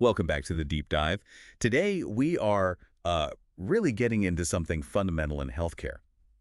Welcome back to the deep dive. Today we are really getting into something fundamental in healthcare,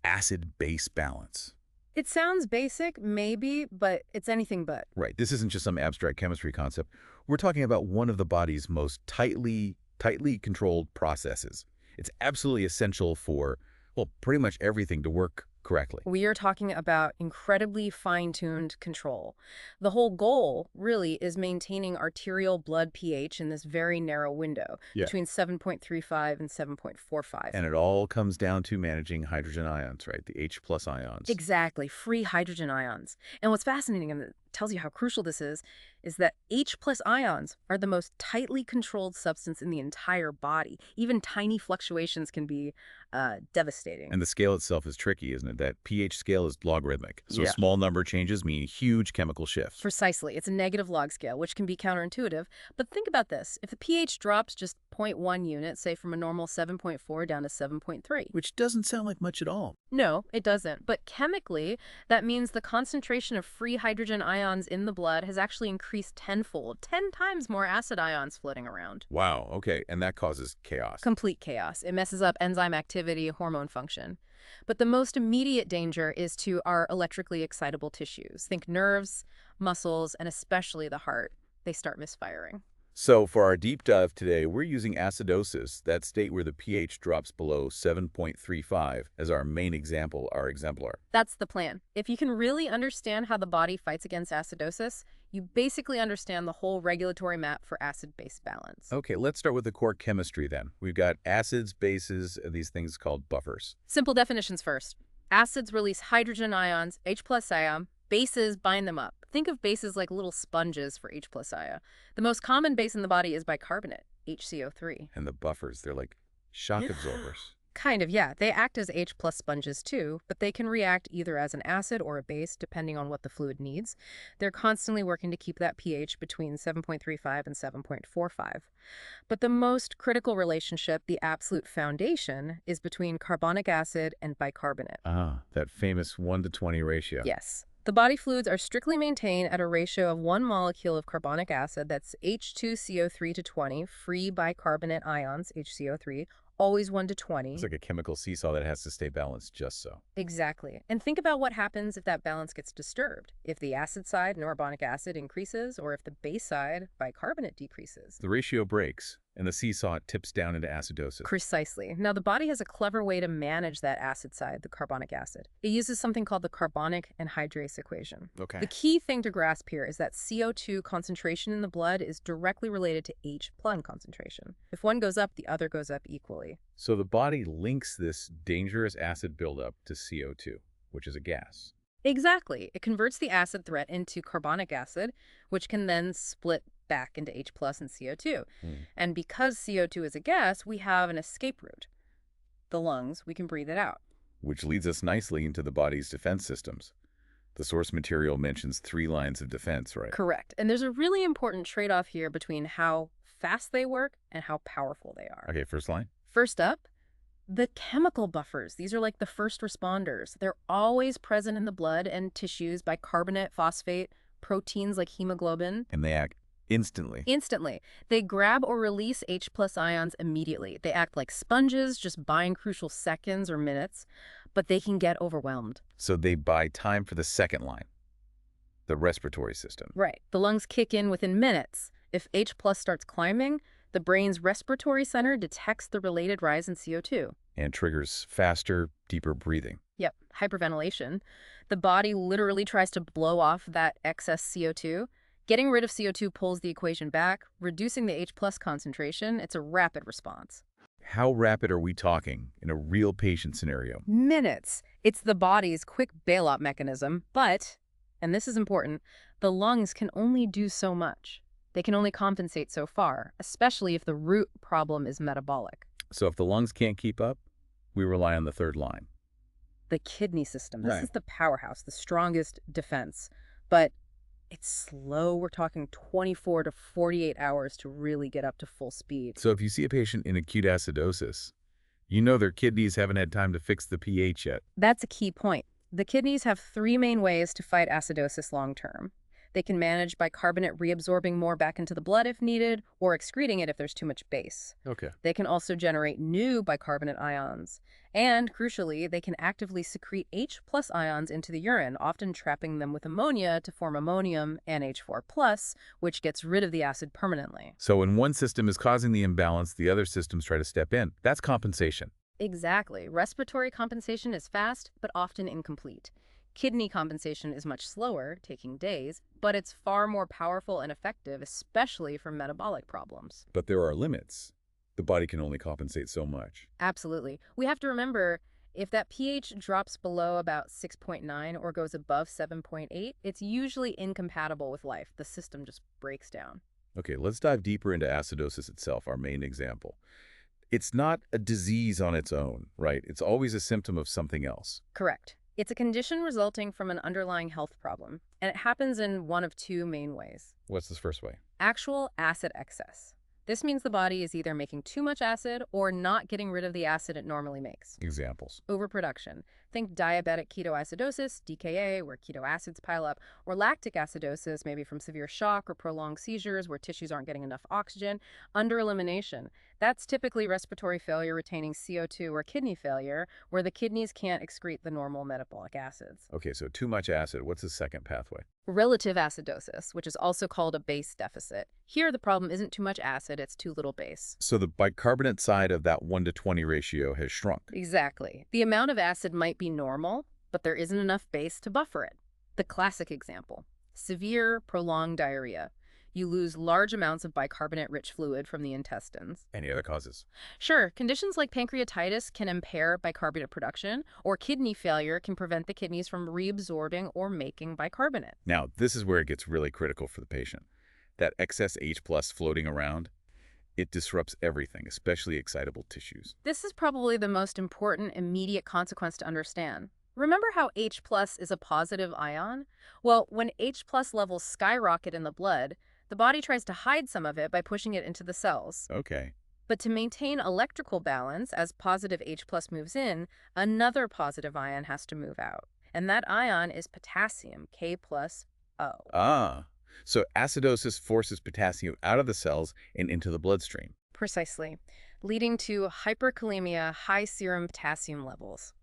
acid-base balance. It sounds basic, maybe, but it's anything but. Right, this isn't just some abstract chemistry concept. We're talking about one of the body's most tightly controlled processes. It's absolutely essential for, well, pretty much everything to work correctly. We are talking about incredibly fine-tuned control. The whole goal, really, is maintaining arterial blood pH in this very narrow window, Yeah. between 7.35 and 7.45. And it all comes down to managing hydrogen ions, right? The H plus ions. Exactly, free hydrogen ions. And what's fascinating, and it tells you how crucial this is that H plus ions are the most tightly controlled substance in the entire body. Even tiny fluctuations can be devastating. And the scale itself is tricky, isn't it? That pH scale is logarithmic. So Yeah. small number changes mean huge chemical shifts. Precisely. It's a negative log scale, which can be counterintuitive. But think about this. If the pH drops just 0.1 units, say from a normal 7.4 down to 7.3. Which doesn't sound like much at all. No, it doesn't. But chemically, that means the concentration of free hydrogen ions in the blood has actually increased tenfold, 10 times more acid ions floating around. Wow, okay. And that causes chaos. Complete chaos. It messes up enzyme activity, hormone function. But the most immediate danger is to our electrically excitable tissues. Think nerves, muscles, and especially the heart. They start misfiring. So for our deep dive today, we're using acidosis, that state where the pH drops below 7.35, as our main example, our exemplar. That's the plan. If you can really understand how the body fights against acidosis, you basically understand the whole regulatory map for acid-base balance. Okay, let's start with the core chemistry then. We've got acids, bases, these things called buffers. Simple definitions first. Acids release hydrogen ions, H plus ion. Bases bind them up. Think of bases like little sponges for H plus ion. The most common base in the body is bicarbonate, HCO3. And the buffers, they're like shock absorbers. Kind of, yeah. They act as H plus sponges too, but they can react either as an acid or a base depending on what the fluid needs. They're constantly working to keep that pH between 7.35 and 7.45. But the most critical relationship, the absolute foundation, is between carbonic acid and bicarbonate. Ah, that famous 1:20 ratio. Yes. The body fluids are strictly maintained at a ratio of 1 molecule of carbonic acid, that's H2CO3 to 20, free bicarbonate ions, HCO3, always 1 to 20. It's like a chemical seesaw that has to stay balanced just so. Exactly. And think about what happens if that balance gets disturbed. If the acid side, carbonic acid, increases, or if the base side, bicarbonate, decreases. The ratio breaks, and the seesaw tips down into acidosis. Precisely. Now, the body has a clever way to manage that acid side, the carbonic acid. It uses something called the carbonic anhydrase equation. Okay. The key thing to grasp here is that CO2 concentration in the blood is directly related to H plus concentration. If one goes up, the other goes up equally. So the body links this dangerous acid buildup to CO2, which is a gas. Exactly. It converts the acid threat into carbonic acid, which can then split back into H plus and CO2. And because CO2 is a gas, we have an escape route. The lungs, we can breathe it out. Which leads us nicely into the body's defense systems. The source material mentions 3 lines of defense, right? Correct. And there's a really important trade-off here between how fast they work and how powerful they are. Okay, first line. First up, the chemical buffers. These are like the first responders. They're always present in the blood and tissues, bicarbonate, phosphate, proteins like hemoglobin. And they act instantly. Instantly. They grab or release H plus ions immediately. They act like sponges, just buying crucial seconds or minutes, but they can get overwhelmed. So they buy time for the second line, the respiratory system. Right. The lungs kick in within minutes. If H plus starts climbing, the brain's respiratory center detects the related rise in CO2. And triggers faster, deeper breathing. Yep, hyperventilation. The body literally tries to blow off that excess CO2. Getting rid of CO2 pulls the equation back, reducing the H plus concentration. It's a rapid response. How rapid are we talking in a real patient scenario? Minutes. It's the body's quick bailout mechanism, but, and this is important, the lungs can only do so much. They can only compensate so far, especially if the root problem is metabolic. So if the lungs can't keep up, we rely on the third line. The kidney system. This Right. is the powerhouse, the strongest defense. But it's slow. We're talking 24 to 48 hours to really get up to full speed. So if you see a patient in acute acidosis, you know their kidneys haven't had time to fix the pH yet. That's a key point. The kidneys have 3 main ways to fight acidosis long term. They can manage bicarbonate reabsorbing more back into the blood if needed, or excreting it if there's too much base. Okay. They can also generate new bicarbonate ions. And, crucially, they can actively secrete H plus ions into the urine, often trapping them with ammonia to form ammonium NH4+, which gets rid of the acid permanently. So when one system is causing the imbalance, the other systems try to step in. That's compensation. Exactly. Respiratory compensation is fast, but often incomplete. Kidney compensation is much slower, taking days, but it's far more powerful and effective, especially for metabolic problems. But there are limits. The body can only compensate so much. Absolutely. We have to remember, if that pH drops below about 6.9 or goes above 7.8, it's usually incompatible with life. The system just breaks down. Okay, let's dive deeper into acidosis itself, our main example. It's not a disease on its own, right? It's always a symptom of something else. Correct. It's a condition resulting from an underlying health problem, and it happens in one of two main ways. What's this first way? Actual acid excess. This means the body is either making too much acid or not getting rid of the acid it normally makes. Examples. Overproduction. Think diabetic ketoacidosis, DKA, where keto acids pile up, or lactic acidosis, maybe from severe shock or prolonged seizures where tissues aren't getting enough oxygen. Underelimination. That's typically respiratory failure retaining CO2 or kidney failure, where the kidneys can't excrete the normal metabolic acids. Okay, so too much acid. What's the second pathway? Relative acidosis, which is also called a base deficit. Here, the problem isn't too much acid, it's too little base. So the bicarbonate side of that 1:20 ratio has shrunk. Exactly. The amount of acid might be normal, but there isn't enough base to buffer it. The classic example: severe, prolonged diarrhea. You lose large amounts of bicarbonate-rich fluid from the intestines. Any other causes? Sure, conditions like pancreatitis can impair bicarbonate production, or kidney failure can prevent the kidneys from reabsorbing or making bicarbonate. Now, this is where it gets really critical for the patient. That excess H plus floating around, it disrupts everything, especially excitable tissues. This is probably the most important immediate consequence to understand. Remember how H plus is a positive ion? Well, when H plus levels skyrocket in the blood, the body tries to hide some of it by pushing it into the cells. Okay. But to maintain electrical balance, as positive H plus moves in, another positive ion has to move out. And that ion is potassium, K plus O. Ah, so acidosis forces potassium out of the cells and into the bloodstream. Precisely, leading to hyperkalemia, high serum potassium levels.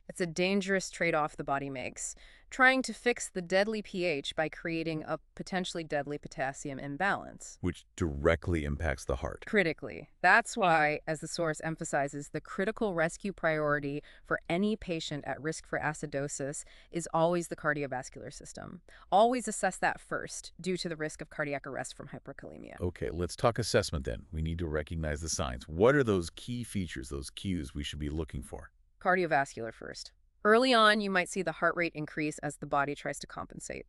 It's a dangerous trade-off the body makes, trying to fix the deadly pH by creating a potentially deadly potassium imbalance. Which directly impacts the heart. Critically. That's why, as the source emphasizes, the critical rescue priority for any patient at risk for acidosis is always the cardiovascular system. Always assess that first, due to the risk of cardiac arrest from hyperkalemia. Okay, let's talk assessment then. We need to recognize the signs. What are those key features, those cues we should be looking for? Cardiovascular first. Early on, you might see the heart rate increase as the body tries to compensate.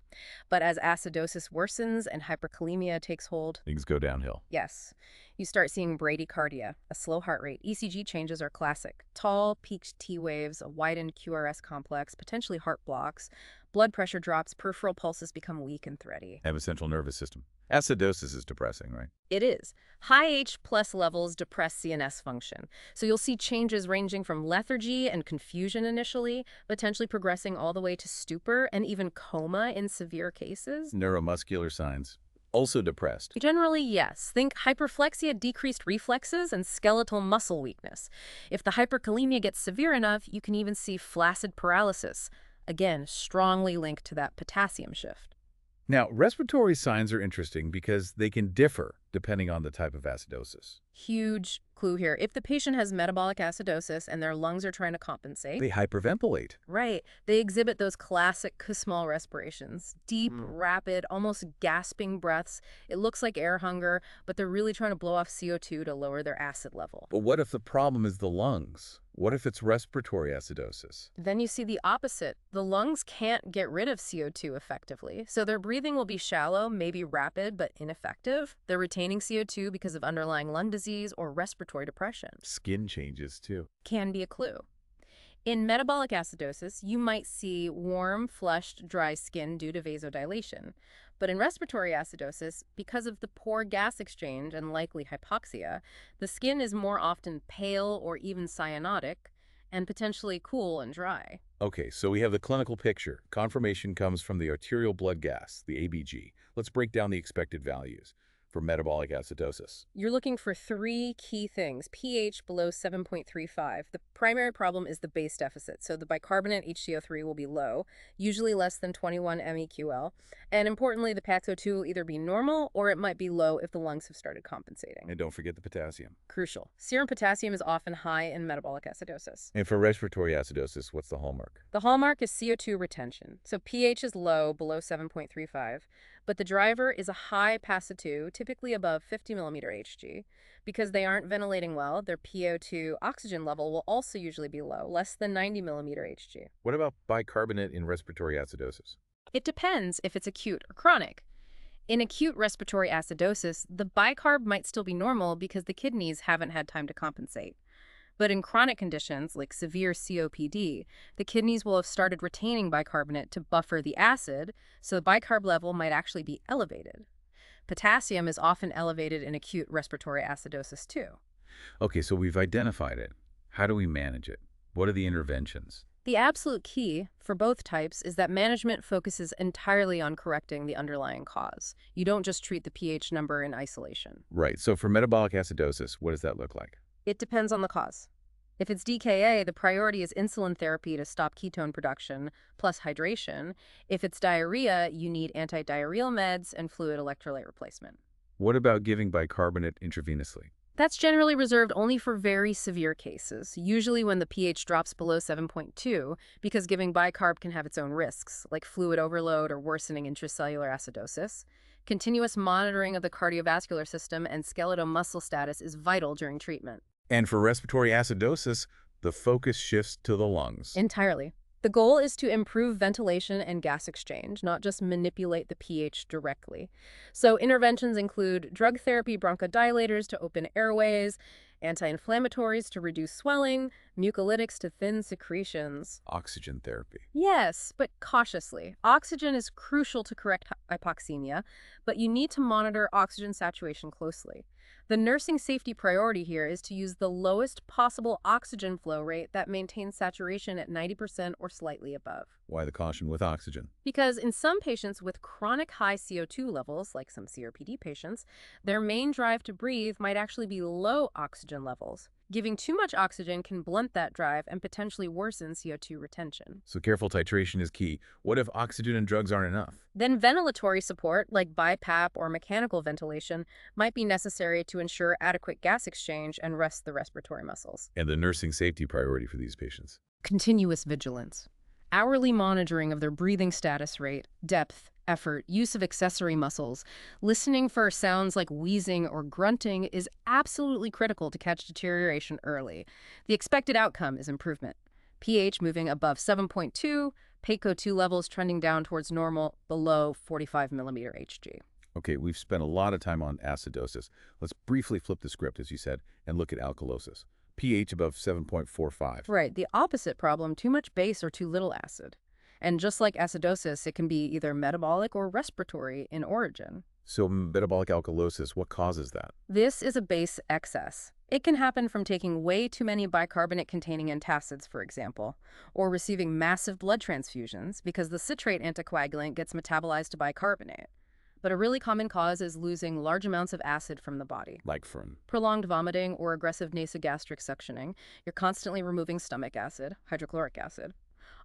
But as acidosis worsens and hyperkalemia takes hold, Things go downhill. yes, you start seeing bradycardia, a slow heart rate. ECG changes are classic. Tall, peaked T waves, a widened QRS complex, potentially heart blocks. Blood pressure drops, peripheral pulses become weak and thready. Have a central nervous system. Acidosis is depressing, right? It is. High H plus levels depress CNS function. So you'll see changes ranging from lethargy and confusion initially, potentially progressing all the way to stupor and even coma in severe cases. Neuromuscular signs. Also depressed. Generally, yes. Think hyperflexia, decreased reflexes, and skeletal muscle weakness. If the hyperkalemia gets severe enough, you can even see flaccid paralysis. Again, strongly linked to that potassium shift. Now, respiratory signs are interesting because they can differ depending on the type of acidosis. Huge clue here. If the patient has metabolic acidosis and their lungs are trying to compensate, They hyperventilate. right, they exhibit those classic Kussmaul respirations. Deep, rapid, almost gasping breaths. It looks like air hunger, but they're really trying to blow off CO2 to lower their acid level. But what if the problem is the lungs? What if it's respiratory acidosis? Then you see the opposite. The lungs can't get rid of CO2 effectively, so their breathing will be shallow, maybe rapid, but ineffective. They're retaining CO2 because of underlying lung disease or respiratory depression. Skin changes too. Can be a clue. In metabolic acidosis, you might see warm, flushed, dry skin due to vasodilation. But in respiratory acidosis, because of the poor gas exchange and likely hypoxia, the skin is more often pale or even cyanotic, and potentially cool and dry. Okay, so we have the clinical picture. Confirmation comes from the arterial blood gas, the ABG. Let's break down the expected values for metabolic acidosis. You're looking for three key things. pH below 7.35. The primary problem is the base deficit, so the bicarbonate HCO3 will be low, usually less than 21 MEQL. And importantly, the PaCO2 will either be normal or it might be low if the lungs have started compensating. And don't forget the potassium. Crucial. Serum potassium is often high in metabolic acidosis. And for respiratory acidosis, what's the hallmark? The hallmark is CO2 retention, so pH is low, below 7.35, but the driver is a high PaCO2, typically above 50 millimeter Hg. Because they aren't ventilating well, their PO2 oxygen level will also usually be low, less than 90 millimeter Hg. What about bicarbonate in respiratory acidosis? It depends if it's acute or chronic. In acute respiratory acidosis, the bicarb might still be normal because the kidneys haven't had time to compensate. But in chronic conditions, like severe COPD, the kidneys will have started retaining bicarbonate to buffer the acid, so the bicarb level might actually be elevated. Potassium is often elevated in acute respiratory acidosis too. Okay, so we've identified it. How do we manage it? What are the interventions? The absolute key for both types is that management focuses entirely on correcting the underlying cause. You don't just treat the pH number in isolation. Right, so for metabolic acidosis, what does that look like? It depends on the cause. If it's DKA, the priority is insulin therapy to stop ketone production, plus hydration. If it's diarrhea, you need antidiarrheal meds and fluid electrolyte replacement. What about giving bicarbonate intravenously? That's generally reserved only for very severe cases, usually when the pH drops below 7.2, because giving bicarb can have its own risks, like fluid overload or worsening intracellular acidosis. Continuous monitoring of the cardiovascular system and skeletal muscle status is vital during treatment. And for respiratory acidosis, the focus shifts to the lungs. Entirely. The goal is to improve ventilation and gas exchange, not just manipulate the pH directly. So interventions include drug therapy, bronchodilators to open airways, anti-inflammatories to reduce swelling, mucolytics to thin secretions. Oxygen therapy. Yes, but cautiously. Oxygen is crucial to correct hypoxemia, but you need to monitor oxygen saturation closely. The nursing safety priority here is to use the lowest possible oxygen flow rate that maintains saturation at 90% or slightly above. Why the caution with oxygen? Because in some patients with chronic high CO2 levels, like some COPD patients, their main drive to breathe might actually be low oxygen levels. Giving too much oxygen can blunt that drive and potentially worsen CO2 retention. So careful titration is key. What if oxygen and drugs aren't enough? Then ventilatory support, like BiPAP or mechanical ventilation, might be necessary to ensure adequate gas exchange and rest the respiratory muscles. And the nursing safety priority for these patients? Continuous vigilance. Hourly monitoring of their breathing status rate, depth, effort, use of accessory muscles, listening for sounds like wheezing or grunting is absolutely critical to catch deterioration early. The expected outcome is improvement. pH moving above 7.2, PaCO2 levels trending down towards normal, below 45 millimeter Hg. Okay, we've spent a lot of time on acidosis. Let's briefly flip the script, as you said, and look at alkalosis. pH above 7.45. Right, the opposite problem, too much base or too little acid. And just like acidosis, it can be either metabolic or respiratory in origin. So metabolic alkalosis, what causes that? This is a base excess. It can happen from taking way too many bicarbonate-containing antacids, for example, or receiving massive blood transfusions because the citrate anticoagulant gets metabolized to bicarbonate. But a really common cause is losing large amounts of acid from the body. Like from? Prolonged vomiting or aggressive nasogastric suctioning. You're constantly removing stomach acid, hydrochloric acid.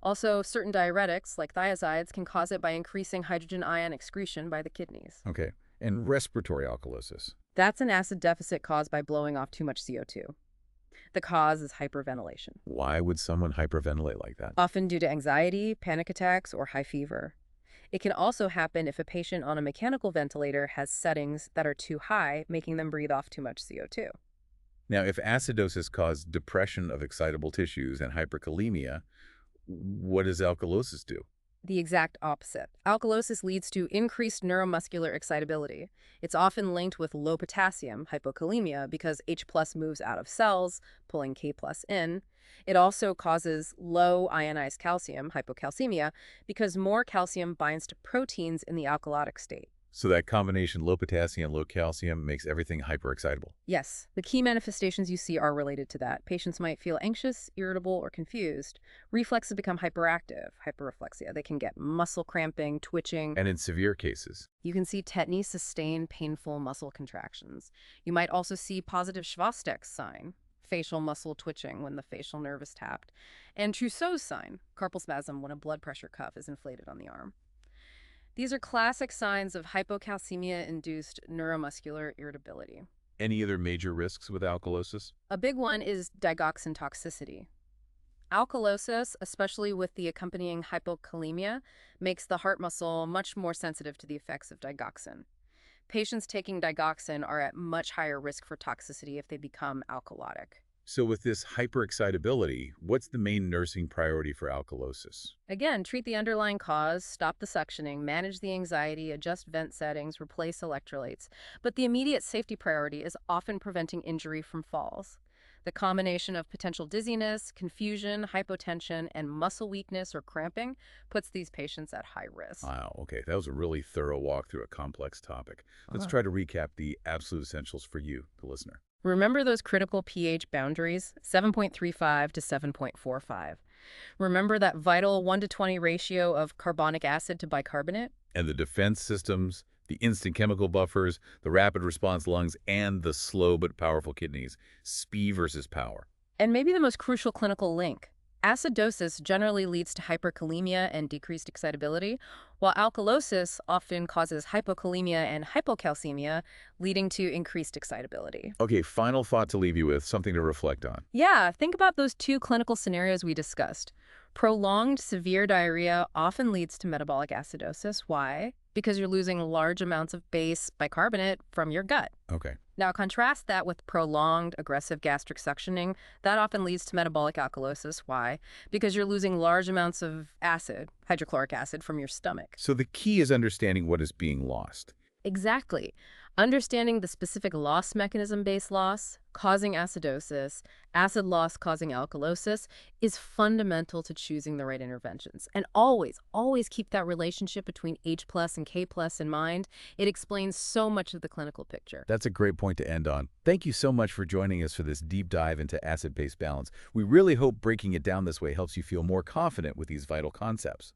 Also, certain diuretics, like thiazides, can cause it by increasing hydrogen ion excretion by the kidneys. Okay. And respiratory alkalosis? That's an acid deficit caused by blowing off too much CO2. The cause is hyperventilation. Why would someone hyperventilate like that? Often due to anxiety, panic attacks, or high fever. It can also happen if a patient on a mechanical ventilator has settings that are too high, making them breathe off too much CO2. Now, if acidosis caused depression of excitable tissues and hyperkalemia, what does alkalosis do? The exact opposite. Alkalosis leads to increased neuromuscular excitability. It's often linked with low potassium, hypokalemia, because H+ moves out of cells, pulling K+ in. It also causes low ionized calcium, hypocalcemia, because more calcium binds to proteins in the alkalotic state. So that combination low potassium, low calcium makes everything hyperexcitable. Yes, the key manifestations you see are related to that. Patients might feel anxious, irritable, or confused. Reflexes become hyperactive, hyperreflexia. They can get muscle cramping, twitching. And in severe cases, You can see tetany, sustained, painful muscle contractions. You might also see positive Schwastek's sign, facial muscle twitching when the facial nerve is tapped, and Trousseau's sign, carpal spasm when a blood pressure cuff is inflated on the arm. These are classic signs of hypocalcemia-induced neuromuscular irritability. any other major risks with alkalosis? A big one is digoxin toxicity. Alkalosis, especially with the accompanying hypokalemia, makes the heart muscle much more sensitive to the effects of digoxin. Patients taking digoxin are at much higher risk for toxicity if they become alkalotic. So with this hyperexcitability, what's the main nursing priority for alkalosis? Again, treat the underlying cause, stop the suctioning, manage the anxiety, adjust vent settings, replace electrolytes. But the immediate safety priority is often preventing injury from falls. The combination of potential dizziness, confusion, hypotension, and muscle weakness or cramping puts these patients at high risk. Wow, okay, that was a really thorough walk through a complex topic. Let's Uh-huh. try to recap the absolute essentials for you, the listener. Remember those critical pH boundaries, 7.35 to 7.45. Remember that vital 1 to 20 ratio of carbonic acid to bicarbonate? And the defense systems, the instant chemical buffers, the rapid response lungs, and the slow but powerful kidneys. Speed versus power. And maybe the most crucial clinical link. Acidosis generally leads to hyperkalemia and decreased excitability, while alkalosis often causes hypokalemia and hypocalcemia, leading to increased excitability. Okay, final thought to leave you with, something to reflect on. Yeah, think about those two clinical scenarios we discussed. Prolonged severe diarrhea often leads to metabolic acidosis. Why? Because you're losing large amounts of base bicarbonate from your gut. Okay. Now, contrast that with prolonged aggressive gastric suctioning. That often leads to metabolic alkalosis. Why? Because you're losing large amounts of acid, hydrochloric acid, from your stomach. So the key is understanding what is being lost. Exactly. Understanding the specific loss mechanism-based loss causing acidosis, acid loss causing alkalosis is fundamental to choosing the right interventions. And always, always keep that relationship between H plus and K plus in mind. It explains so much of the clinical picture. That's a great point to end on. Thank you so much for joining us for this deep dive into acid-base balance. We really hope breaking it down this way helps you feel more confident with these vital concepts.